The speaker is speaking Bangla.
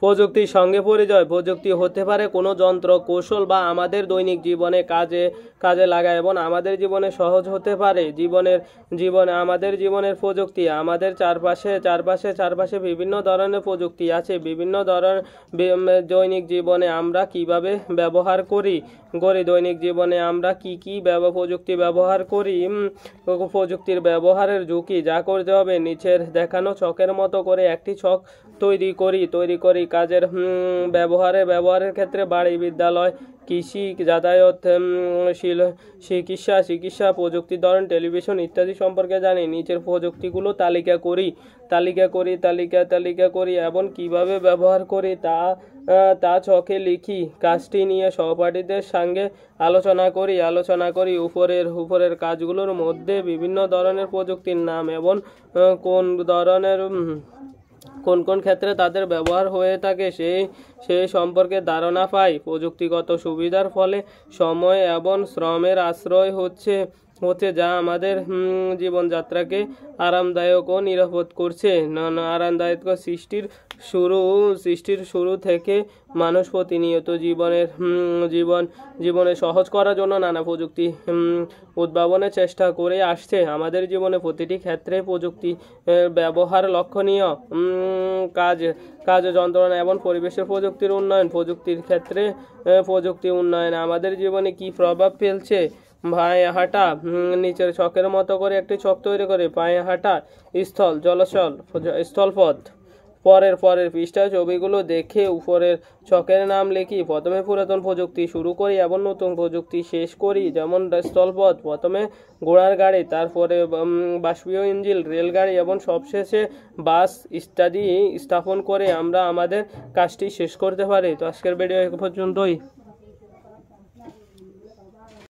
প্রযুক্তির সঙ্গে পরিচয়। প্রযুক্তি হতে পারে কোনো যন্ত্র, কৌশল বা আমাদের দৈনিক জীবনে কাজে লাগায় এবং আমাদের জীবনে সহজ হতে পারে। আমাদের জীবনের প্রযুক্তি, আমাদের চারপাশে বিভিন্ন ধরনের প্রযুক্তি আছে। বিভিন্ন ধরনের দৈনিক জীবনে আমরা কিভাবে ব্যবহার করি দৈনিক জীবনে আমরা কি প্রযুক্তি ব্যবহার করি। প্রযুক্তির ব্যবহারের ঝুঁকি। যা করতে হবে, নিচের দেখানো ছকের মতো করে একটি ছক তৈরি করি। কাজের ব্যবহারের ক্ষেত্রে বাড়ি, বিদ্যালয়, কৃষি, যাতায়াত, চিকিৎসা, প্রযুক্তির ধরন, টেলিভিশন ইত্যাদি সম্পর্কে জানি। নিচের প্রযুক্তিগুলো তালিকা করি এবং কিভাবে ব্যবহার করি তা ছকে লিখি। কাজটি নিয়ে সহপাঠীদের সঙ্গে আলোচনা করি। উপরের কাজগুলোর মধ্যে বিভিন্ন ধরনের প্রযুক্তির নাম এবং কোন ক্ষেত্রে তাদের ব্যবহার হয়ে থাকে সেই সম্পর্কে ধারণা পাই। প্রযুক্তিগত সুবিধার ফলে সময় এবং শ্রমের আশ্রয় হচ্ছে, যা আমাদের জীবনযাত্রাকে আরামদায়ক ও নিরাপদ করছে। আরামদায়ক সৃষ্টির শুরু থেকে মানুষ প্রতিনিয়ত জীবনে সহজ করার জন্য নানা প্রযুক্তি উদ্ভাবনের চেষ্টা করে আসছে। আমাদের জীবনে প্রতিটি ক্ষেত্রে প্রযুক্তি ব্যবহার লক্ষণীয়। কাজ, যন্ত্রণা এবং পরিবেশের প্রযুক্তি উন্নয়ন আমাদের জীবনে কি প্রভাব ফেলছে। পায়ে হাঁটা। নিচের ছকের মতো করে একটি ছক তৈরি করে পায়ে হাঁটা, স্থলপথ। পরের পৃষ্ঠায় ছবিগুলো দেখে উপরের ছকের নাম লিখি। প্রথমে পুরাতন প্রযুক্তি শুরু করি এবং নতুন প্রযুক্তি শেষ করি। যেমন স্থলপথ, প্রথমে ঘোড়ার গাড়ি, তারপরে বাষ্পীয় ইঞ্জিন, রেলগাড়ি এবং সবশেষে বাস ইত্যাদি স্থাপন করে আমরা আমাদের কাজটি শেষ করতে পারি। তো আজকের ভিডিও এ পর্যন্তই।